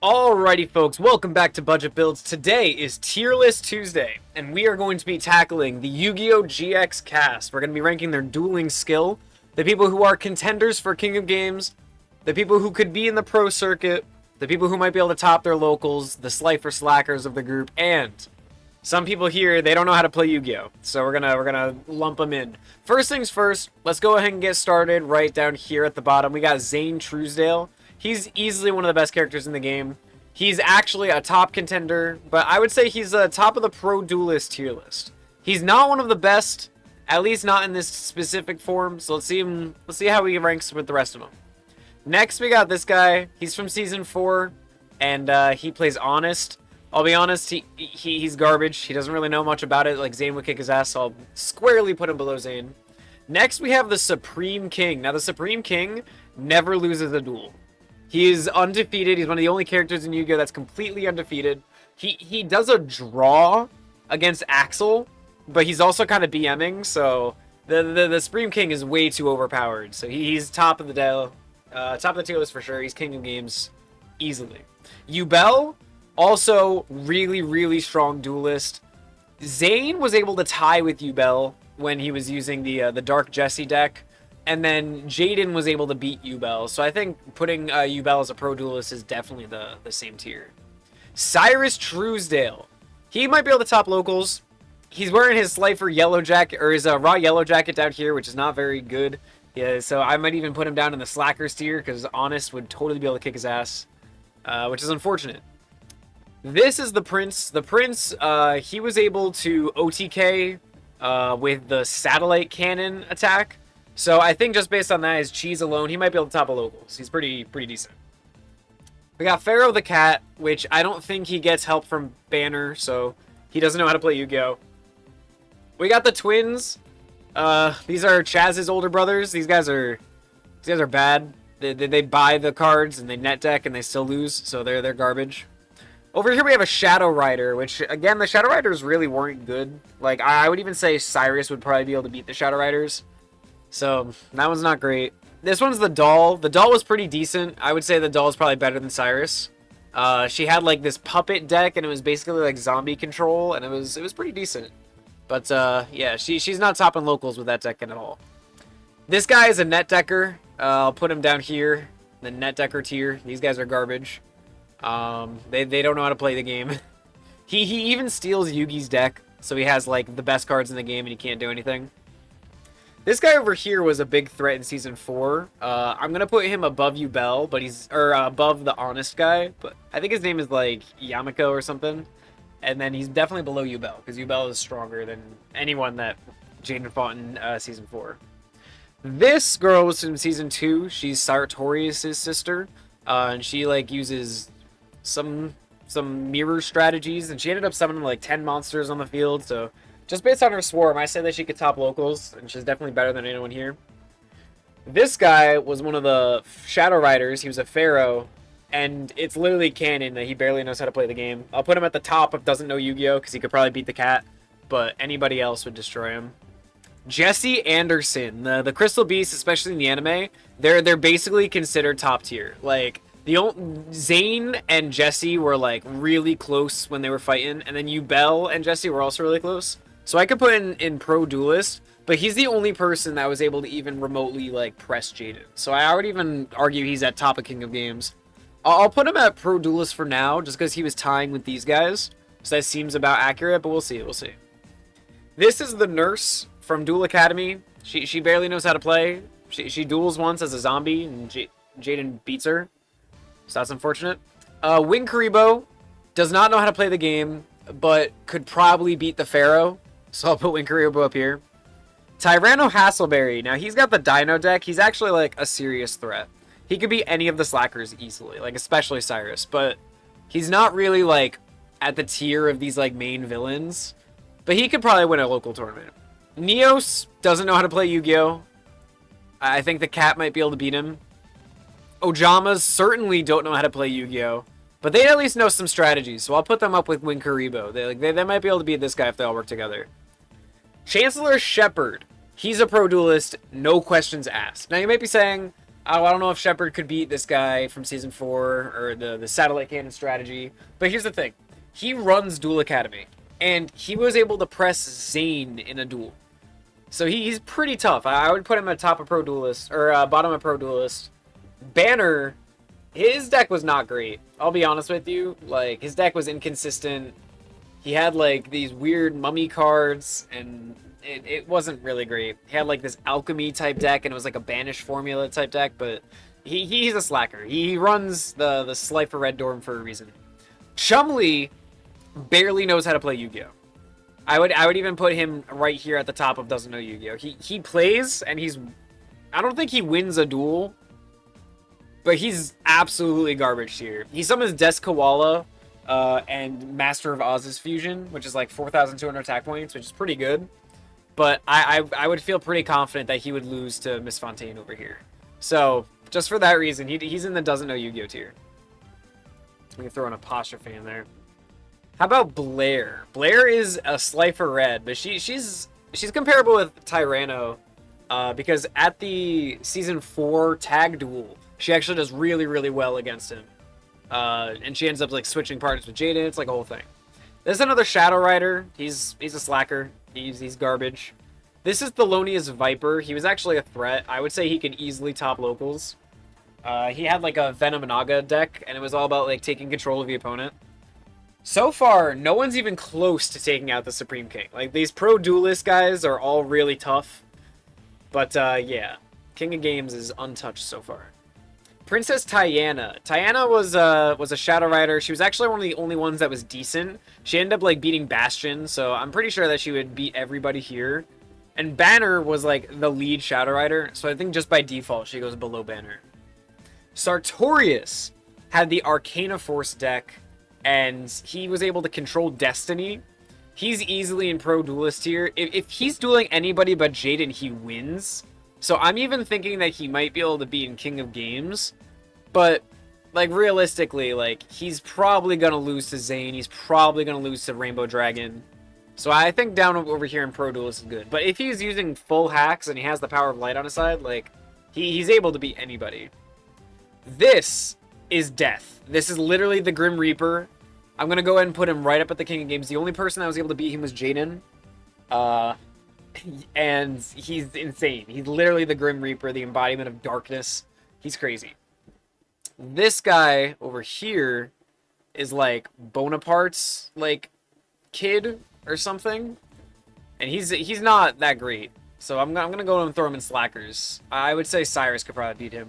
Alrighty folks, welcome back to Budget Builds. Today is Tier List Tuesday, and we are going to be tackling the Yu-Gi-Oh! GX cast. We're going to be ranking their dueling skill, the people who are contenders for King of Games, the people who could be in the pro circuit, the people who might be able to top their locals, the slifer slackers of the group, and some people here, they don't know how to play Yu-Gi-Oh! So we're gonna lump them in. First things first, let's go ahead and get started right down here at the bottom. We got Zane Truesdale. He's easily one of the best characters in the game. He's actually a top contender, but I would say he's top of the Pro Duelist tier list. He's not one of the best, at least not in this specific form. So let's see how he ranks with the rest of them. Next, we got this guy. He's from Season 4, and he plays Honest. I'll be honest, he's garbage. He doesn't really know much about it. Like, Zane would kick his ass, so I'll squarely put him below Zane. Next, we have the Supreme King. Now, the Supreme King never loses a duel. He is undefeated. He's one of the only characters in Yu-Gi-Oh! That's completely undefeated. He does a draw against Axel, but he's also kind of BMing, so the Supreme King is way too overpowered. So he's top of the tier list for sure. He's king of games easily. Yubel, also really, really strong duelist. Zane was able to tie with Yubel when he was using the Dark Jesse deck. And then Jaden was able to beat Yubel. So I think putting Yubel as a pro duelist is definitely the same tier. Cyrus Truesdale. He might be able to top locals. He's wearing his Slifer yellow jacket, or his raw yellow jacket down here, which is not very good. Yeah, so I might even put him down in the slackers tier, because Honest would totally be able to kick his ass, which is unfortunate. This is the Prince. The Prince, he was able to OTK with the satellite cannon attack. So I think just based on that, his cheese alone, he might be able to top a locals. He's pretty decent. We got Pharaoh the Cat, which I don't think he gets help from Banner, so he doesn't know how to play Yu-Gi-Oh! We got the twins. These are Chaz's older brothers. These guys are bad. They buy the cards and they net deck and they still lose, so they're garbage. Over here we have a Shadow Rider, which again the Shadow Riders really weren't good. Like I would even say Cyrus would probably be able to beat the Shadow Riders. So, that one's not great. This one's the doll. The doll was pretty decent. I would say the doll is probably better than Cyrus. She had like this puppet deck, and it was basically like zombie control, and it was pretty decent. But yeah, she's not topping locals with that deck at all. This guy is a net decker. I'll put him down here, the net decker tier. These guys are garbage. They don't know how to play the game. He even steals Yugi's deck, so he has like the best cards in the game, and he can't do anything. This guy over here was a big threat in Season 4. I'm going to put him above Yubel, but above the Honest guy. But I think his name is like Yamiko or something. And then he's definitely below Yubel, because Yubel is stronger than anyone that Jaden fought in Season 4. This girl was in Season 2. She's Sartorius' sister. And she like uses some mirror strategies. And she ended up summoning like 10 monsters on the field, so just based on her swarm, I say that she could top locals, and she's definitely better than anyone here. This guy was one of the Shadow Riders. He was a Pharaoh, and it's literally canon that he barely knows how to play the game. I'll put him at the top if doesn't know Yu-Gi-Oh! Because he could probably beat the cat, but anybody else would destroy him. Jesse Anderson, the Crystal Beasts, especially in the anime, they're basically considered top tier. Like Zane and Jesse were like really close when they were fighting, and then Yubel and Jesse were also really close. So I could put in Pro Duelist, but he's the only person that was able to even remotely like press Jaden. So I would even argue he's at top of King of Games. I'll put him at Pro Duelist for now, just because he was tying with these guys. So that seems about accurate, but we'll see. This is the nurse from Duel Academy. She barely knows how to play. She duels once as a zombie, and Jaden beats her. So that's unfortunate. Wing Karibo does not know how to play the game, but could probably beat the Pharaoh. So I'll put Wing Karibo up here. Tyranno Hasselberry. Now, he's got the Dino deck. He's actually, like, a serious threat. He could beat any of the slackers easily, like, especially Cyrus. But he's not really, like, at the tier of these, like, main villains. But he could probably win a local tournament. Neos doesn't know how to play Yu-Gi-Oh! I think the cat might be able to beat him. Ojamas certainly don't know how to play Yu-Gi-Oh! But they at least know some strategies, so I'll put them up with Wing Karibo. They might be able to beat this guy if they all work together. Chancellor Shepard. He's a pro duelist, no questions asked. Now you might be saying, Oh, I don't know if Shepard could beat this guy from Season 4 or the Satellite Cannon strategy. But here's the thing. He runs Duel Academy. And he was able to press Zane in a duel. So he's pretty tough. I would put him at top of Pro Duelist, or bottom of Pro Duelist. Banner, his deck was not great. I'll be honest with you. Like, his deck was inconsistent. He had, like, these weird mummy cards, and it wasn't really great. He had, like, this alchemy type deck, and it was, like, a banish formula type deck, but he's a slacker. He runs the Slifer Red Dorm for a reason. Chumley barely knows how to play Yu-Gi-Oh! I would even put him right here at the top of doesn't know Yu-Gi-Oh! He plays, and I don't think he wins a duel, but he's absolutely garbage here. He summons Des Koala and Master of Oz's Fusion, which is like 4,200 attack points, which is pretty good. But I would feel pretty confident that he would lose to Miss Fontaine over here. So, just for that reason, he's in the doesn't know Yu-Gi-Oh! Tier. We can throw an apostrophe in there. How about Blair? Blair is a Slifer Red, but she's comparable with Tyranno because at the Season 4 tag duel, she actually does really, really well against him. And she ends up like switching partners with Jaden. It's like a whole thing. There's another Shadow Rider. He's a slacker. He's garbage. This is Thelonious Viper. He was actually a threat. I would say he could easily top locals. He had like a Venom Naga deck, and it was all about like taking control of the opponent. So far, no one's even close to taking out the Supreme King. Like, these pro duelist guys are all really tough. But, yeah. King of Games is untouched so far. Princess Tiana. Tiana was a Shadow Rider. She was actually one of the only ones that was decent. She ended up, like, beating Bastion, so I'm pretty sure that she would beat everybody here. And Banner was, like, the lead Shadow Rider, so I think just by default she goes below Banner. Sartorius had the Arcana Force deck, and he was able to control Destiny. He's easily in Pro Duelist here. If he's dueling anybody but Jaden, he wins. So I'm even thinking that he might be able to beat in King of Games. But, like, realistically, like, he's probably going to lose to Zane. He's probably going to lose to Rainbow Dragon. So I think down over here in Pro Duelist is good. But if he's using full hacks and he has the Power of Light on his side, like, he's able to beat anybody. This is death. This is literally the Grim Reaper. I'm going to go ahead and put him right up at the King of Games. The only person that was able to beat him was Jaden. And he's insane. He's literally the Grim Reaper, the embodiment of darkness. He's crazy. This guy over here is like Bonaparte's like kid or something. And he's not that great. So I'm going to go and throw him in slackers. I would say Cyrus could probably beat him.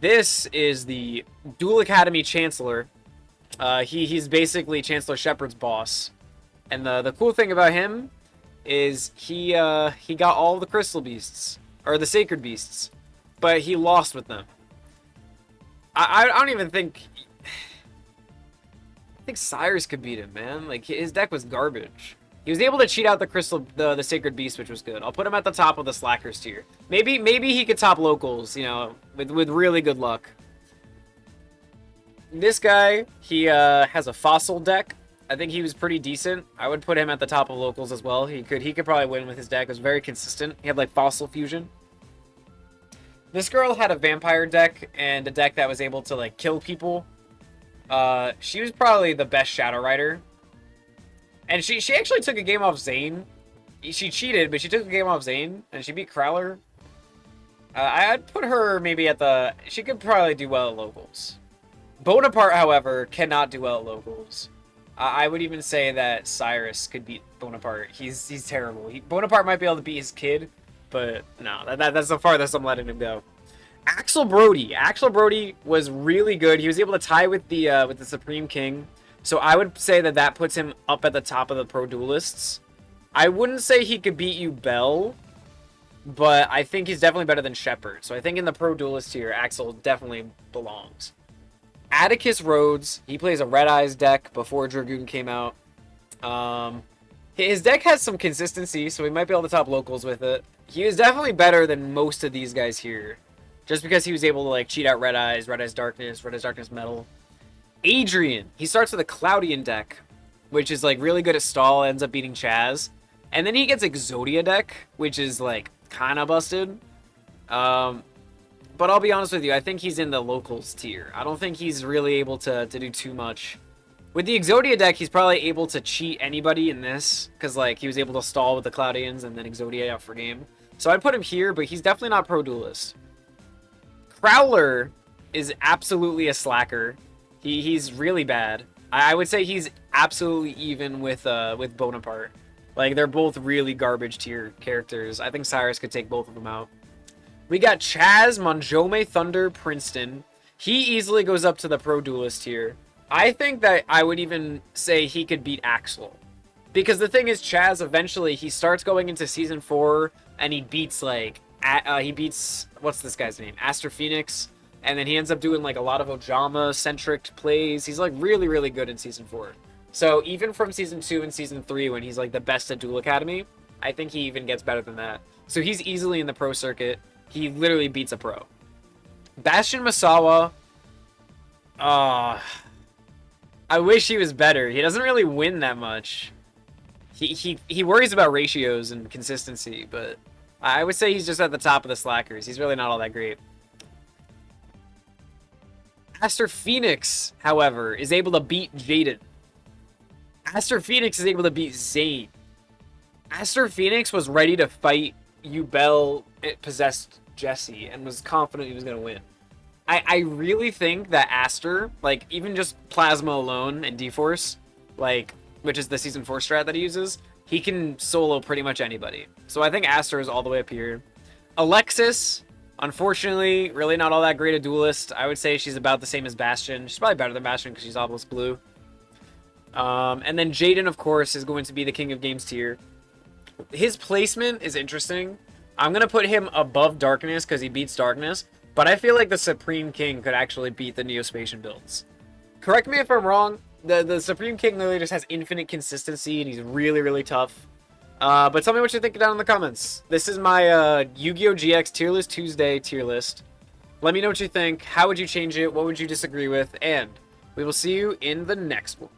This is the Duel Academy Chancellor. He's basically Chancellor Shepard's boss. And the cool thing about him is he got all the Crystal Beasts, or the Sacred Beasts, but he lost with them. I don't even think... I think Cyrus could beat him, man. Like, his deck was garbage. He was able to cheat out the Sacred Beast, which was good. I'll put him at the top of the Slackers tier. Maybe he could top locals, you know, with really good luck. This guy, he has a Fossil deck. I think he was pretty decent. I would put him at the top of locals as well. He could probably win with his deck. It was very consistent. He had like Fossil Fusion. This girl had a Vampire deck and a deck that was able to like kill people. She was probably the best Shadow Rider. And she actually took a game off Zane. She cheated, but she took a game off Zane, and she beat Crowler. I'd put her maybe at the... She could probably do well at locals. Bonaparte, however, cannot do well at locals. I would even say that Cyrus could beat Bonaparte. He's terrible. Bonaparte might be able to beat his kid, but no, that's the farthest I'm letting him go. Axel Brody. Axel Brody was really good. He was able to tie with the Supreme King. So I would say that puts him up at the top of the Pro Duelists. I wouldn't say he could beat you Bell, but I think he's definitely better than Shepard. So I think in the Pro Duelist tier, Axel definitely belongs. Atticus Rhodes, he plays a Red Eyes deck before Dragoon came out. His deck has some consistency, so we might be able to top locals with it. He was definitely better than most of these guys here, just because he was able to like cheat out Red Eyes Darkness, Red Eyes Darkness Metal. Adrian, he starts with a Cloudian deck, which is like really good at stall, ends up beating Chaz. And then he gets Exodia deck, which is like kind of busted. But I'll be honest with you, I think he's in the locals tier. I don't think he's really able to do too much. With the Exodia deck, he's probably able to cheat anybody in this, because like he was able to stall with the Cloudians and then Exodia out for game. So I'd put him here, but he's definitely not pro Duelist. Crowler is absolutely a slacker. He's really bad. I would say he's absolutely even with Bonaparte. Like, they're both really garbage tier characters. I think Cyrus could take both of them out. We got Chaz, Monjome, Thunder, Princeton. He easily goes up to the pro Duelist tier. I think that I would even say he could beat Axel. Because the thing is, Chaz, eventually, he starts going into Season 4, and he beats, like, what's this guy's name? Aster Phoenix. And then he ends up doing, like, a lot of Ojama-centric plays. He's, like, really, really good in Season 4. So, even from Season 2 and Season 3, when he's, like, the best at Duel Academy, I think he even gets better than that. So, he's easily in the pro circuit. He literally beats a pro. Bastion Masawa, I wish he was better. He doesn't really win that much. He worries about ratios and consistency, but I would say he's just at the top of the slackers. He's really not all that great. Aster Phoenix, however, is able to beat Jaden. Aster Phoenix is able to beat Zane. Aster Phoenix was ready to fight Ubel possessed Jesse and was confident he was going to win. I really think that Aster, like, even just Plasma alone and D-Force, like, which is the Season 4 strat that he uses, he can solo pretty much anybody. So I think Aster is all the way up here. Alexis, unfortunately, really not all that great a duelist. I would say she's about the same as Bastion. She's probably better than Bastion because she's Obelisk Blue. And then Jaden, of course, is going to be the King of Games tier. His placement is interesting. I'm going to put him above Darkness because he beats Darkness. But I feel like the Supreme King could actually beat the Neospatian builds. Correct me if I'm wrong. The Supreme King literally just has infinite consistency, and he's really, really tough. But tell me what you think down in the comments. This is my Yu-Gi-Oh! GX Tier List Tuesday tier list. Let me know what you think. How would you change it? What would you disagree with? And we will see you in the next one.